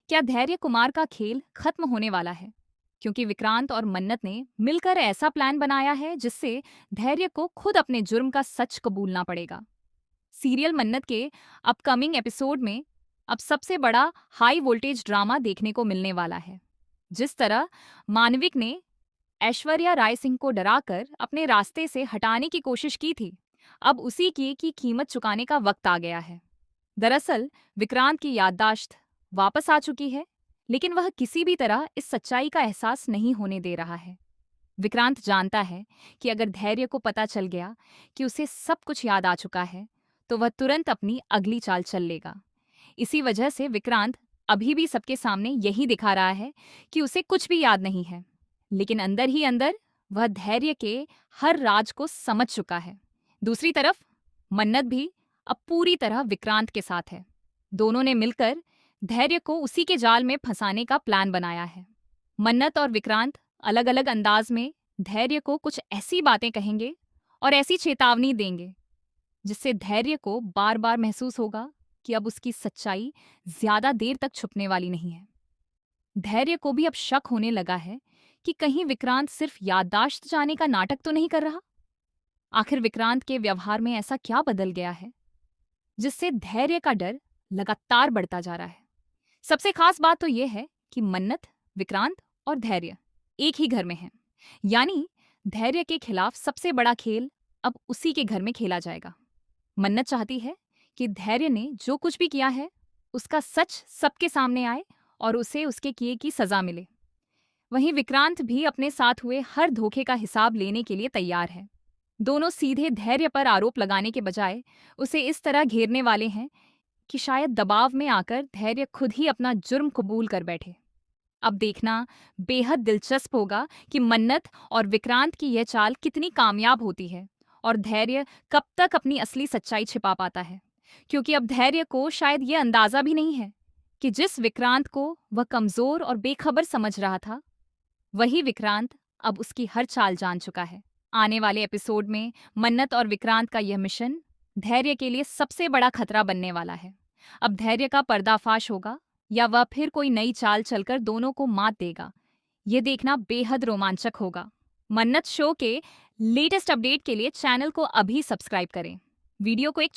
क्या धैर्य कुमार का खेल खत्म होने वाला है? क्योंकि विक्रांत और मन्नत ने मिलकर ऐसा प्लान बनाया है जिससे धैर्य को खुद अपने जुर्म का सच कबूलना पड़ेगा। सीरियल मन्नत के अपकमिंग एपिसोड में अब सबसे बड़ा हाई वोल्टेज ड्रामा देखने को मिलने वाला है। जिस तरह मानविक ने ऐश्वर्या राय सिंह को डराकर अपने रास्ते से हटाने की कोशिश की थी, अब उसी की कीमत चुकाने का वक्त आ गया है। दरअसल विक्रांत की याददाश्त वापस आ चुकी है, लेकिन वह किसी भी तरह इस सच्चाई का एहसास नहीं होने दे रहा है। विक्रांत जानता है कि अगर धैर्य को पता चल गया कि उसे सब कुछ याद आ चुका है, तो वह तुरंत अपनी अगली चाल चल लेगा। इसी वजह से विक्रांत अभी भी सबके सामने यही दिखा रहा है कि उसे कुछ भी याद नहीं है, लेकिन अंदर ही अंदर वह धैर्य के हर राज को समझ चुका है। दूसरी तरफ मन्नत भी अब पूरी तरह विक्रांत के साथ है। दोनों ने मिलकर धैर्य को उसी के जाल में फंसाने का प्लान बनाया है। मन्नत और विक्रांत अलग अलग अंदाज में धैर्य को कुछ ऐसी बातें कहेंगे और ऐसी चेतावनी देंगे जिससे धैर्य को बार बार महसूस होगा कि अब उसकी सच्चाई ज्यादा देर तक छुपने वाली नहीं है। धैर्य को भी अब शक होने लगा है कि कहीं विक्रांत सिर्फ याददाश्त जाने का नाटक तो नहीं कर रहा। आखिर विक्रांत के व्यवहार में ऐसा क्या बदल गया है जिससे धैर्य का डर लगातार बढ़ता जा रहा है। सबसे खास बात तो यह है कि मन्नत, विक्रांत और धैर्य एक ही घर में हैं। यानी धैर्य के खिलाफ सबसे बड़ा खेल अब उसी के घर में खेला जाएगा। मन्नत चाहती है कि धैर्य ने जो कुछ भी किया है उसका सच सबके सामने आए और उसे उसके किए की सजा मिले। वहीं विक्रांत भी अपने साथ हुए हर धोखे का हिसाब लेने के लिए तैयार है। दोनों सीधे धैर्य पर आरोप लगाने के बजाय उसे इस तरह घेरने वाले हैं कि शायद दबाव में आकर धैर्य खुद ही अपना जुर्म कबूल कर बैठे। अब देखना बेहद दिलचस्प होगा कि मन्नत और विक्रांत की यह चाल कितनी कामयाब होती है और धैर्य कब तक अपनी असली सच्चाई छिपा पाता है। क्योंकि अब धैर्य को शायद ये अंदाजा भी नहीं है कि जिस विक्रांत को वह कमजोर और बेखबर समझ रहा था, वही विक्रांत अब उसकी हर चाल जान चुका है। आने वाले एपिसोड में मन्नत और विक्रांत का यह मिशन धैर्य के लिए सबसे बड़ा खतरा बनने वाला है। अब धैर्य का पर्दाफाश होगा या वह फिर कोई नई चाल चलकर दोनों को मात देगा, ये देखना बेहद रोमांचक होगा। मन्नत शो के लेटेस्ट अपडेट के लिए चैनल को अभी सब्सक्राइब करें। वीडियो को एक